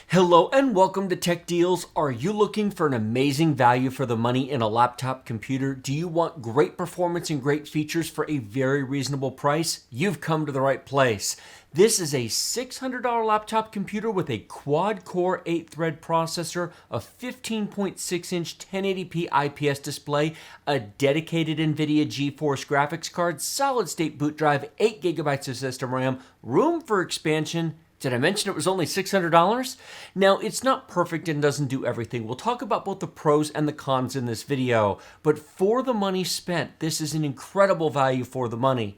Hello and welcome to Tech Deals. Are you looking for an amazing value for the money in a laptop computer? Do you want great performance and great features for a very reasonable price? You've come to the right place. This is a $600 laptop computer with a quad-core 8-thread processor, a 15.6-inch 1080p IPS display, a dedicated NVIDIA GeForce graphics card, solid-state boot drive, 8GB of system RAM, room for expansion. Did I mention it was only $600? Now, it's not perfect and doesn't do everything. We'll talk about both the pros and the cons in this video, but for the money spent, this is an incredible value for the money.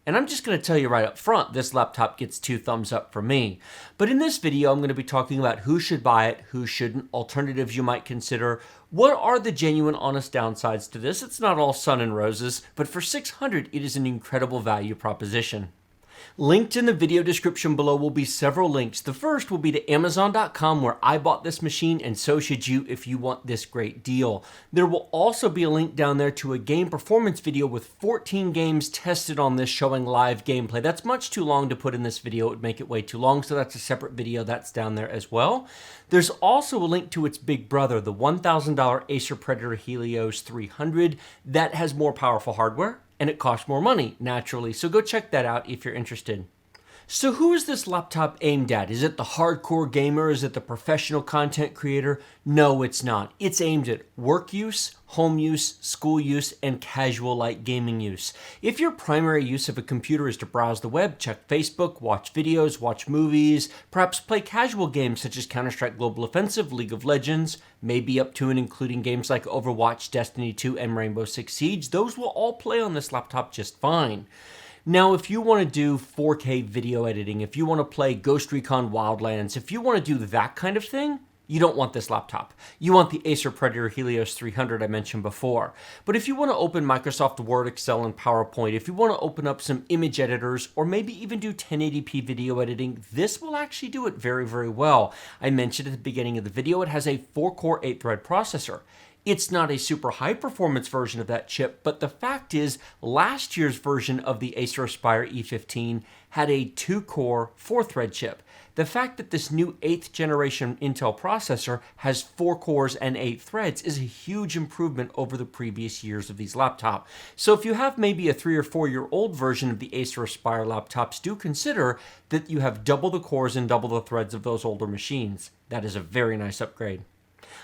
And I'm just going to tell you right up front, this laptop gets 2 thumbs up from me. But in this video, I'm going to be talking about who should buy it, who shouldn't, alternatives you might consider. What are the genuine, honest downsides to this? It's not all sun and roses, but for $600, it is an incredible value proposition. Linked in the video description below will be several links. The first will be to Amazon.com, where I bought this machine, and so should you if you want this great deal. There will also be a link down there to a game performance video with 14 games tested on this showing live gameplay. That's much too long to put in this video. It would make it way too long, so that's a separate video that's down there as well. There's also a link to its big brother, the $1,000 Acer Predator Helios 300, that has more powerful hardware, and it costs more money, naturally. So go check that out if you're interested. So who is this laptop aimed at? Is it the hardcore gamer? Is it the professional content creator? No, it's not. It's aimed at work use, home use, school use, and casual light gaming use. If your primary use of a computer is to browse the web, check Facebook, watch videos, watch movies, perhaps play casual games such as Counter-Strike Global Offensive, League of Legends, maybe up to and including games like Overwatch, Destiny 2, and Rainbow Six Siege, those will all play on this laptop just fine. Now, if you want to do 4K video editing, if you want to play Ghost Recon Wildlands, if you want to do that kind of thing, you don't want this laptop. You want the Acer Predator Helios 300 I mentioned before. But if you want to open Microsoft Word, Excel, and PowerPoint, if you want to open up some image editors, or maybe even do 1080p video editing, this will actually do it very, very well. I mentioned at the beginning of the video, it has a 4-core 8-thread processor. It's not a super high performance version of that chip, but the fact is last year's version of the Acer Aspire E15 had a 2-core 4-thread chip. The fact that this new 8th generation Intel processor has 4 cores and 8 threads is a huge improvement over the previous years of these laptops. So if you have maybe a 3 or 4 year old version of the Acer Aspire laptops, do consider that you have double the cores and double the threads of those older machines. That is a very nice upgrade.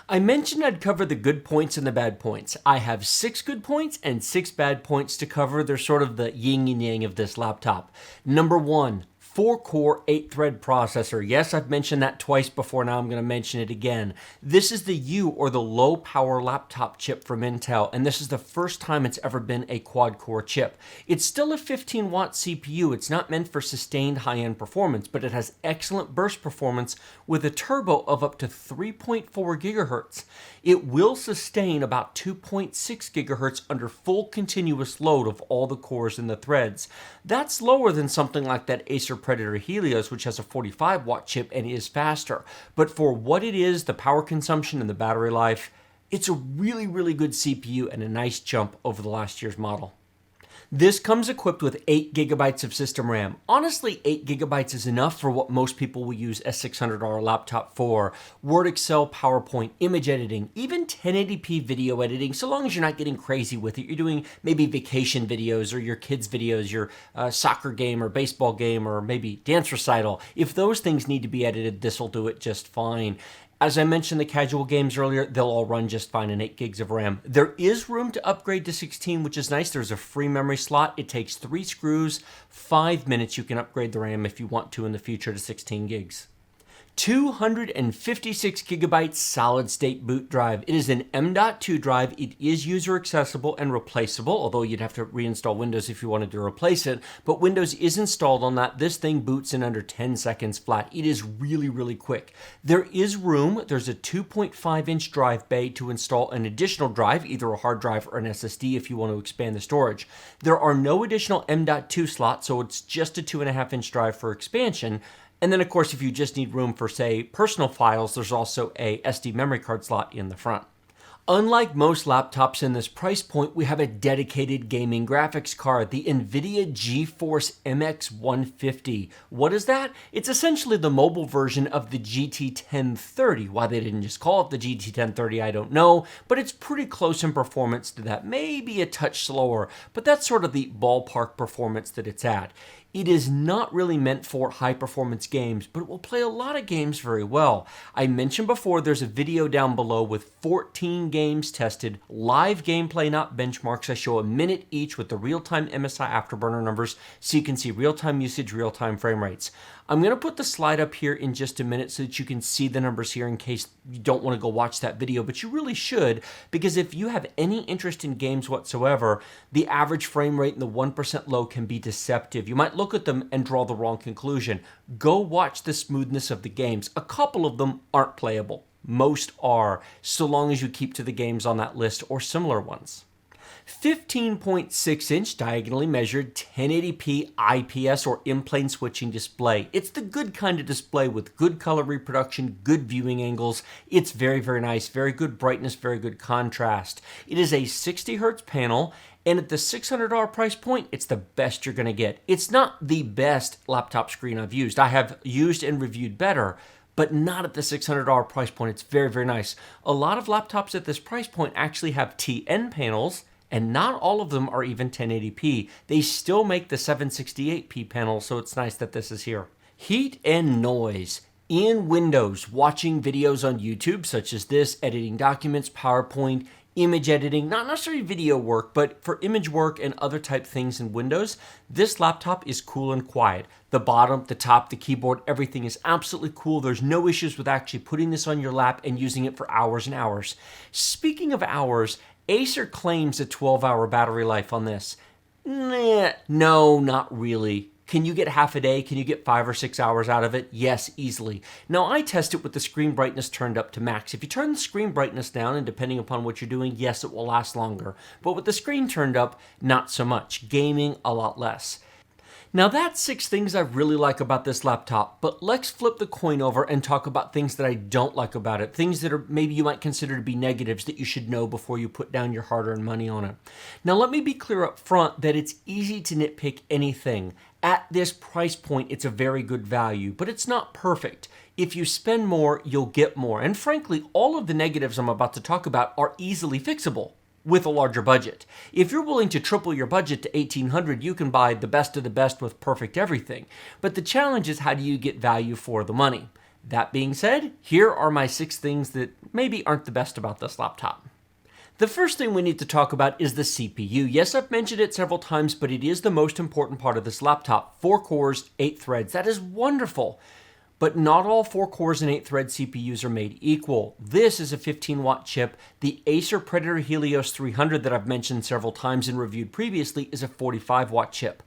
I mentioned I'd cover the good points and the bad points. I have 6 good points and 6 bad points to cover. They're sort of the yin and yang of this laptop. Number 1, 4-core 8-thread processor. Yes, I've mentioned that twice before, now I'm going to mention it again. This is the U, or the low-power laptop chip from Intel, and this is the first time it's ever been a quad-core chip. It's still a 15-watt CPU. It's not meant for sustained high-end performance, but it has excellent burst performance with a turbo of up to 3.4 gigahertz. It will sustain about 2.6 gigahertz under full continuous load of all the cores and the threads. That's lower than something like that Acer Predator Helios, which has a 45-watt chip and is faster. But for what it is, the power consumption and the battery life, it's a really, really good CPU and a nice jump over the last year's model. This comes equipped with 8GB of system RAM. Honestly, 8GB is enough for what most people will use a $600 laptop for. Word, Excel, PowerPoint, image editing, even 1080p video editing, so long as you're not getting crazy with it. You're doing maybe vacation videos or your kids' videos, your soccer game or baseball game or maybe dance recital. If those things need to be edited, this will do it just fine. As I mentioned the casual games earlier, they'll all run just fine in 8 gigs of RAM. There is room to upgrade to 16, which is nice. There's a free memory slot. It takes 3 screws, 5 minutes. You can upgrade the RAM if you want to in the future to 16 gigs. 256 gigabyte solid-state boot drive. It is an M.2 drive. It is user accessible and replaceable, although you'd have to reinstall Windows if you wanted to replace it. But Windows is installed on that. This thing boots in under 10 seconds flat. It is really, really quick. There is room. There's a 2.5-inch drive bay to install an additional drive, either a hard drive or an SSD if you want to expand the storage. There are no additional M.2 slots, so it's just a 2.5-inch drive for expansion. And then, of course, if you just need room for, say, personal files, there's also a SD memory card slot in the front. Unlike most laptops in this price point, we have a dedicated gaming graphics card, the NVIDIA GeForce MX150. What is that? It's essentially the mobile version of the GT 1030. Why they didn't just call it the GT 1030, I don't know, but it's pretty close in performance to that. Maybe a touch slower, but that's sort of the ballpark performance that it's at. It is not really meant for high-performance games, but it will play a lot of games very well. I mentioned before there's a video down below with 14 games tested, live gameplay, not benchmarks. I show a minute each with the real-time MSI Afterburner numbers so you can see real-time usage, real-time frame rates. I'm going to put the slide up here in just a minute so that you can see the numbers here in case you don't want to go watch that video, but you really should, because if you have any interest in games whatsoever, the average frame rate in the 1% low can be deceptive. You might look at them and draw the wrong conclusion. Go watch the smoothness of the games. A couple of them aren't playable. Most are, so long as you keep to the games on that list or similar ones. 15.6-inch diagonally measured 1080p IPS or in-plane switching display. It's the good kind of display with good color reproduction, good viewing angles. It's very, very nice, very good brightness, very good contrast. It is a 60 hertz panel, and at the $600 price point, it's the best you're going to get. It's not the best laptop screen I've used. I have used and reviewed better, but not at the $600 price point. It's very, very nice. A lot of laptops at this price point actually have TN panels, and not all of them are even 1080p. They still make the 768p panel, so it's nice that this is here. Heat and noise. In Windows, watching videos on YouTube, such as this, editing documents, PowerPoint, image editing, not necessarily video work, but for image work and other type things in Windows, this laptop is cool and quiet. The bottom, the top, the keyboard, everything is absolutely cool. There's no issues with actually putting this on your lap and using it for hours and hours. Speaking of hours, Acer claims a 12-hour battery life on this. No, not really. Can you get half a day? Can you get 5 or 6 hours out of it? Yes, easily. Now, I test it with the screen brightness turned up to max. If you turn the screen brightness down, and depending upon what you're doing, yes, it will last longer. But with the screen turned up, not so much. Gaming, a lot less. Now that's 6 things I really like about this laptop, but let's flip the coin over and talk about things that I don't like about it, things that are maybe you might consider to be negatives that you should know before you put down your hard-earned money on it. Now let me be clear up front that it's easy to nitpick anything. At this price point, it's a very good value, but it's not perfect. If you spend more, you'll get more. And frankly, all of the negatives I'm about to talk about are easily fixable with a larger budget. If you're willing to triple your budget to $1,800, you can buy the best of the best with perfect everything. But the challenge is, how do you get value for the money? That being said, here are my 6 things that maybe aren't the best about this laptop. The first thing we need to talk about is the CPU. Yes, I've mentioned it several times, but it is the most important part of this laptop. 4 cores, 8 threads. That is wonderful. But not all 4 cores and 8 thread CPUs are made equal. This is a 15-watt chip. The Acer Predator Helios 300 that I've mentioned several times and reviewed previously is a 45-watt chip.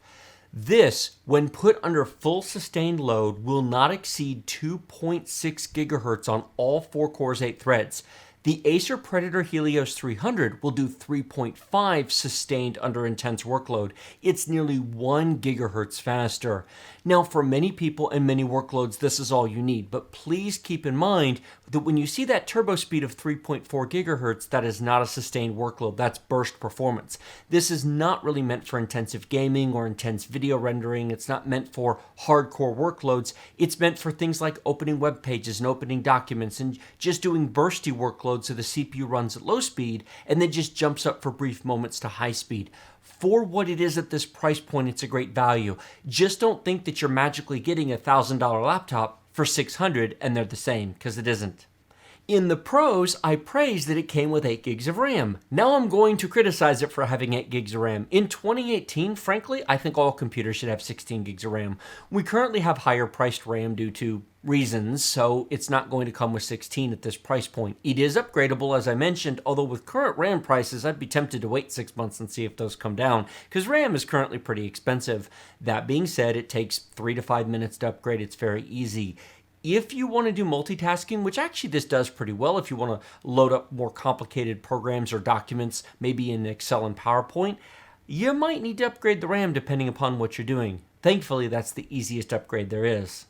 This, when put under full sustained load, will not exceed 2.6 gigahertz on all 4 cores, 8 threads. The Acer Predator Helios 300 will do 3.5 sustained under intense workload. It's nearly 1 gigahertz faster. Now, for many people and many workloads, this is all you need, but please keep in mind that when you see that turbo speed of 3.4 gigahertz, that is not a sustained workload. That's burst performance. This is not really meant for intensive gaming or intense video rendering. It's not meant for hardcore workloads. It's meant for things like opening web pages and opening documents and just doing bursty workloads so the CPU runs at low speed and then just jumps up for brief moments to high speed. For what it is at this price point, it's a great value. Just don't think that you're magically getting a $1,000 laptop for $600 and they're the same, because it isn't. In the pros, I praised that it came with 8 gigs of RAM. Now I'm going to criticize it for having 8 gigs of RAM. In 2018, frankly, I think all computers should have 16 gigs of RAM. We currently have higher priced RAM due to reasons, so it's not going to come with 16 at this price point. It is upgradable, as I mentioned, although with current RAM prices, I'd be tempted to wait 6 months and see if those come down, because RAM is currently pretty expensive. That being said, it takes 3 to 5 minutes to upgrade. It's very easy. If you want to do multitasking, which actually this does pretty well, if you want to load up more complicated programs or documents, maybe in Excel and PowerPoint, you might need to upgrade the RAM depending upon what you're doing. Thankfully, that's the easiest upgrade there is.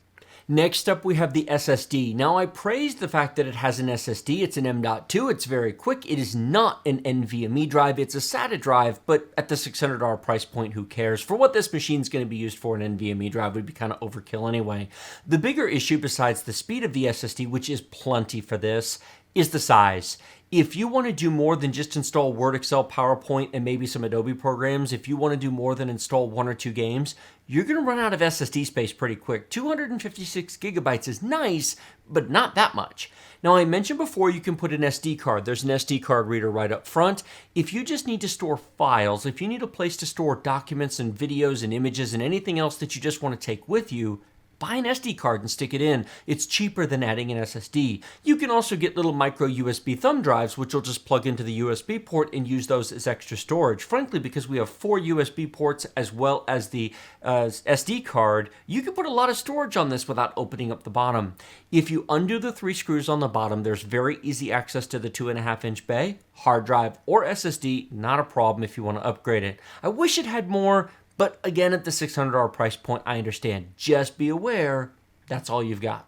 Next up, we have the SSD. Now, I praised the fact that it has an SSD. It's an M.2. It's very quick. It is not an NVMe drive. It's a SATA drive, but at the $600 price point, who cares? For what this machine's going to be used for, an NVMe drive would be kind of overkill anyway. The bigger issue, besides the speed of the SSD, which is plenty for this, is the size. If you want to do more than just install Word, Excel, PowerPoint, and maybe some Adobe programs, if you want to do more than install 1 or 2 games, you're going to run out of SSD space pretty quick. 256 gigabytes is nice, but not that much. Now, I mentioned before you can put an SD card. There's an SD card reader right up front. If you just need to store files, if you need a place to store documents and videos and images and anything else that you just want to take with you, buy an SD card and stick it in. It's cheaper than adding an SSD. You can also get little micro USB thumb drives, which will just plug into the USB port and use those as extra storage. Frankly, because we have 4 USB ports as well as the SD card, you can put a lot of storage on this without opening up the bottom. If you undo the 3 screws on the bottom, there's very easy access to the 2.5-inch bay, hard drive, or SSD. Not a problem if you want to upgrade it. I wish it had more, but again, at the $600 price point, I understand. Just be aware, that's all you've got.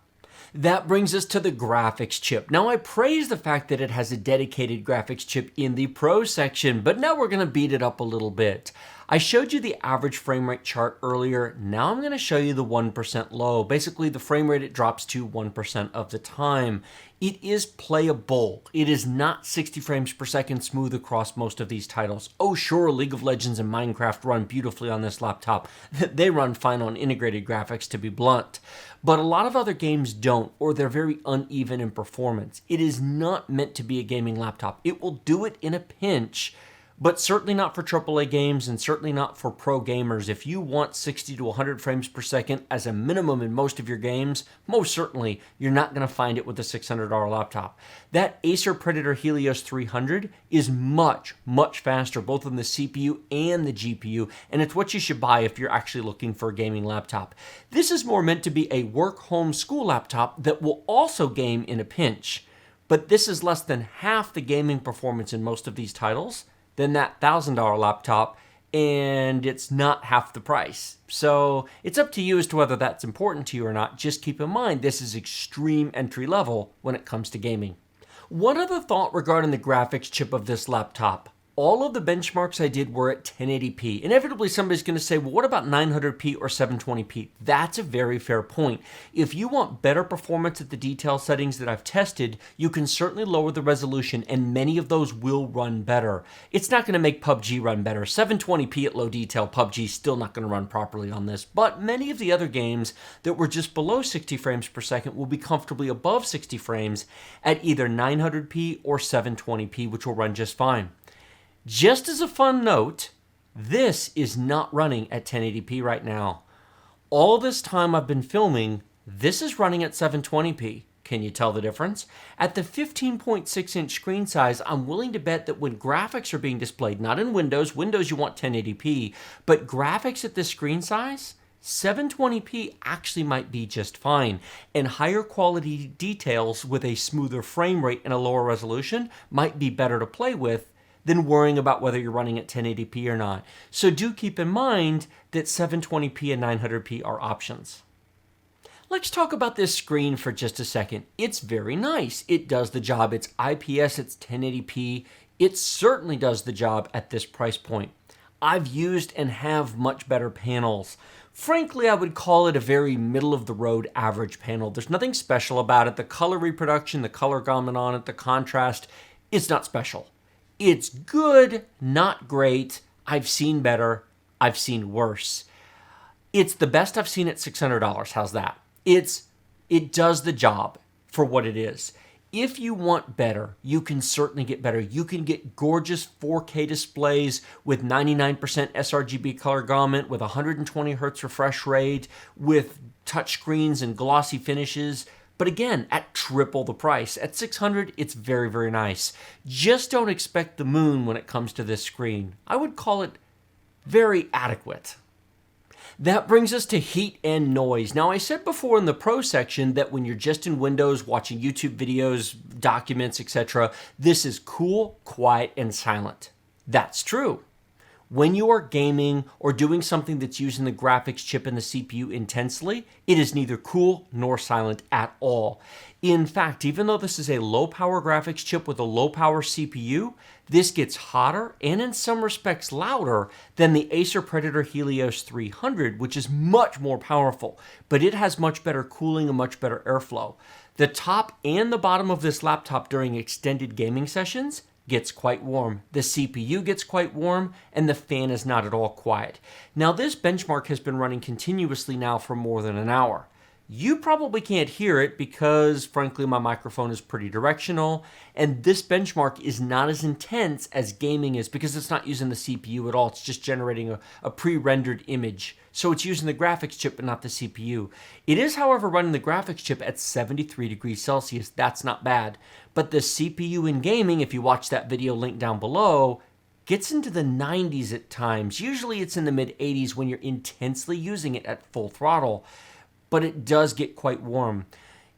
That brings us to the graphics chip. Now, I praise the fact that it has a dedicated graphics chip in the Pro section, but now we're going to beat it up a little bit. I showed you the average frame rate chart earlier. Now I'm going to show you the 1% low. Basically, the frame rate, it drops to 1% of the time. It is playable. It is not 60 frames per second smooth across most of these titles. Oh, sure, League of Legends and Minecraft run beautifully on this laptop. They run fine on integrated graphics, to be blunt. But a lot of other games don't, or they're very uneven in performance. It is not meant to be a gaming laptop. It will do it in a pinch, but certainly not for AAA games and certainly not for pro gamers. If you want 60 to 100 frames per second as a minimum in most of your games, most certainly you're not going to find it with a $600 laptop. That Acer Predator Helios 300 is much, much faster, both on the CPU and the GPU, and it's what you should buy if you're actually looking for a gaming laptop. This is more meant to be a work, home, school laptop that will also game in a pinch, but this is less than half the gaming performance in most of these titles than that $1,000 laptop, and it's not half the price. So it's up to you as to whether that's important to you or not. Just keep in mind, this is extreme entry level when it comes to gaming. One other thought regarding the graphics chip of this laptop. All of the benchmarks I did were at 1080p. Inevitably, somebody's going to say, well, what about 900p or 720p? That's a very fair point. If you want better performance at the detail settings that I've tested, you can certainly lower the resolution, and many of those will run better. It's not going to make PUBG run better. 720p at low detail, PUBG is still not going to run properly on this, but many of the other games that were just below 60 frames per second will be comfortably above 60 frames at either 900p or 720p, which will run just fine. Just as a fun note, this is not running at 1080p right now. All this time I've been filming, this is running at 720p. Can you tell the difference? At the 15.6-inch screen size, I'm willing to bet that when graphics are being displayed, not in Windows you want 1080p, but graphics at this screen size, 720p actually might be just fine, and higher quality details with a smoother frame rate and a lower resolution might be better to play with than worrying about whether you're running at 1080p or not. So do keep in mind that 720p and 900p are options. Let's talk about this screen for just a second. It's very nice. It does the job. It's IPS, it's 1080p. It certainly does the job at this price point. I've used and have much better panels. Frankly, I would call it a very middle-of-the-road average panel. There's nothing special about it. The color reproduction, the color gamut on it, the contrast, it's not special. It's good, not great. I've seen better. I've seen worse. It's the best I've seen at $600. How's that? It does the job for what it is. If you want better, you can certainly get better. You can get gorgeous 4K displays with 99% sRGB color gamut, with 120 Hz refresh rate, with touchscreens and glossy finishes. But again, at triple the price. At $600, it's very, very nice. Just don't expect the moon when it comes to this screen. I would call it very adequate. That brings us to heat and noise. Now, I said before in the Pro section that when you're just in Windows watching YouTube videos, documents, etc., this is cool, quiet, and silent. That's true. When you are gaming or doing something that's using the graphics chip and the CPU intensely, it is neither cool nor silent at all. In fact, even though this is a low-power graphics chip with a low-power CPU, this gets hotter and in some respects louder than the Acer Predator Helios 300, which is much more powerful, but it has much better cooling and much better airflow. The top and the bottom of this laptop during extended gaming sessions gets quite warm. The CPU gets quite warm, and the fan is not at all quiet. Now, this benchmark has been running continuously now for more than an hour. You probably can't hear it because, frankly, my microphone is pretty directional, and this benchmark is not as intense as gaming is because it's not using the CPU at all. It's just generating a pre-rendered image. So it's using the graphics chip but not the CPU. It is, however, running the graphics chip at 73 degrees Celsius. That's not bad. But the CPU in gaming, if you watch that video linked down below, gets into the 90s at times. Usually it's in the mid-80s when you're intensely using it at full throttle. But it does get quite warm.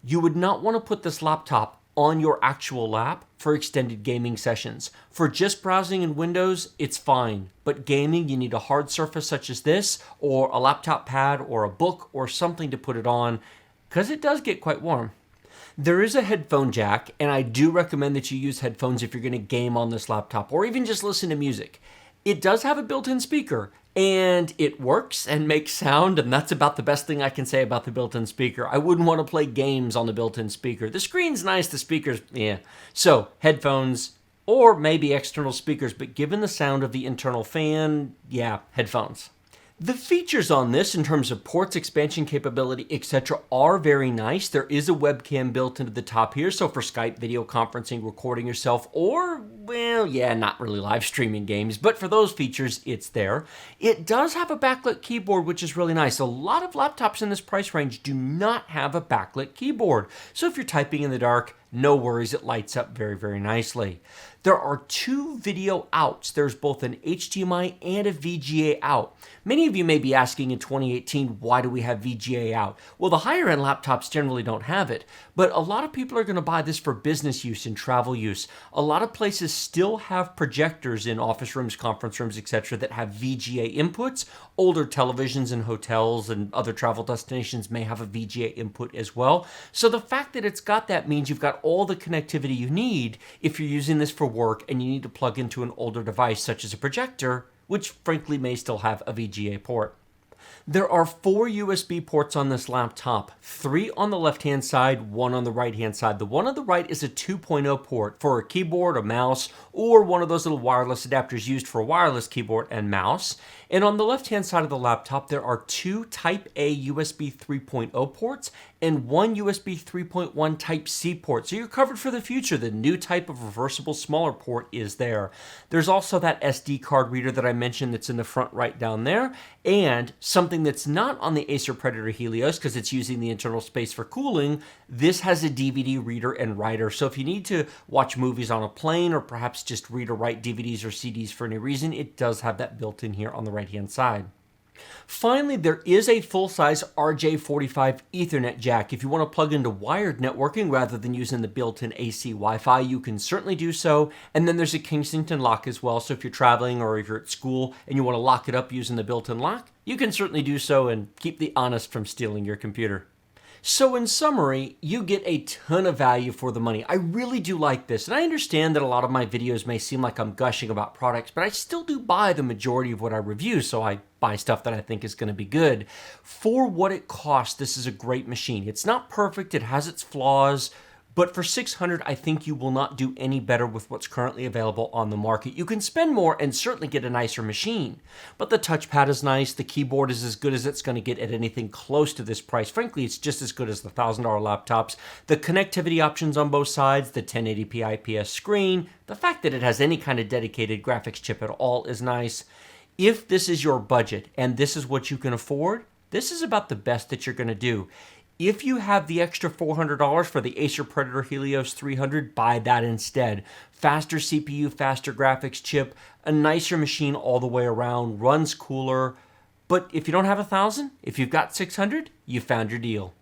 You would not want to put this laptop on your actual lap for extended gaming sessions. For just browsing in Windows, it's fine. But gaming, you need a hard surface such as this, or a laptop pad, or a book, or something to put it on, because it does get quite warm. There is a headphone jack, and I do recommend that you use headphones if you're going to game on this laptop, or even just listen to music. It does have a built-in speaker, and it works and makes sound, and that's about the best thing I can say about the built-in speaker. I wouldn't want to play games on the built-in speaker. The screen's nice, the speaker's, yeah. So, headphones, or maybe external speakers, but given the sound of the internal fan, yeah, headphones. The features on this in terms of ports, expansion capability, etc. are very nice. There is a webcam built into the top here, so for Skype, video conferencing, recording yourself, or, well, yeah, not really live streaming games, but for those features, it's there. It does have a backlit keyboard, which is really nice. A lot of laptops in this price range do not have a backlit keyboard, so if you're typing in the dark, no worries, it lights up very, very nicely. There are two video outs. There's both an HDMI and a VGA out. Many of you may be asking in 2018, why do we have VGA out? Well, the higher end laptops generally don't have it, but a lot of people are going to buy this for business use and travel use. A lot of places still have projectors in office rooms, conference rooms, etc. that have VGA inputs. Older televisions in hotels and other travel destinations may have a VGA input as well. So the fact that it's got that means you've got all the connectivity you need if you're using this for work and you need to plug into an older device such as a projector, which frankly may still have a VGA port. There are 4 USB ports on this laptop, 3 on the left-hand side, 1 on the right-hand side. The one on the right is a 2.0 port for a keyboard, a mouse, or one of those little wireless adapters used for a wireless keyboard and mouse. And on the left-hand side of the laptop, there are 2 Type-A USB 3.0 ports and 1 USB 3.1 Type-C port. So you're covered for the future. The new type of reversible smaller port is there. There's also that SD card reader that I mentioned that's in the front right down there, and something that's not on the Acer Predator Helios because it's using the internal space for cooling. This has a DVD reader and writer. So if you need to watch movies on a plane or perhaps just read or write DVDs or CDs for any reason, it does have that built in here on the right-hand side. Finally, there is a full-size RJ45 Ethernet jack. If you want to plug into wired networking rather than using the built-in AC Wi-Fi, you can certainly do so. And then there's a Kensington lock as well. So if you're traveling or if you're at school and you want to lock it up using the built-in lock, you can certainly do so and keep the honest from stealing your computer. So in summary, you get a ton of value for the money. I really do like this, and I understand that a lot of my videos may seem like I'm gushing about products, but I still do buy the majority of what I review, so I buy stuff that I think is going to be good. For what it costs, this is a great machine. It's not perfect, it has its flaws, but for $600, I think you will not do any better with what's currently available on the market. You can spend more and certainly get a nicer machine. But the touchpad is nice. The keyboard is as good as it's going to get at anything close to this price. Frankly, it's just as good as the $1,000 laptops. The connectivity options on both sides, the 1080p IPS screen, the fact that it has any kind of dedicated graphics chip at all is nice. If this is your budget and this is what you can afford, this is about the best that you're going to do. If you have the extra $400 for the Acer Predator Helios 300, buy that instead. Faster CPU, faster graphics chip, a nicer machine all the way around, runs cooler. But if you don't have $1,000, if you've got $600, you found your deal.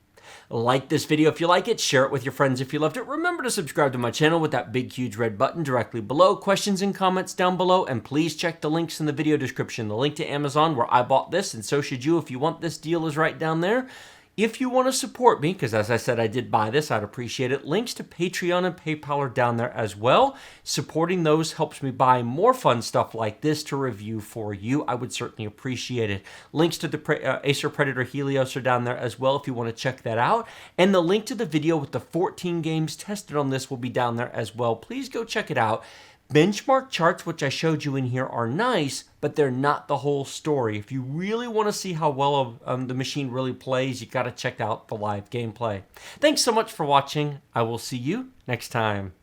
Like this video if you like it, share it with your friends if you loved it. Remember to subscribe to my channel with that big huge red button directly below. Questions and comments down below, and please check the links in the video description. The link to Amazon where I bought this, and so should you if you want this deal, is right down there. If you want to support me, because as I said, I did buy this, I'd appreciate it. Links to Patreon and PayPal are down there as well. Supporting those helps me buy more fun stuff like this to review for you. I would certainly appreciate it. Links to the Acer Predator Helios are down there as well if you want to check that out. And the link to the video with the 14 games tested on this will be down there as well. Please go check it out. Benchmark charts, which I showed you in here, are nice, but they're not the whole story. If you really want to see how well the machine really plays, you got to check out the live gameplay. Thanks so much for watching. I will see you next time.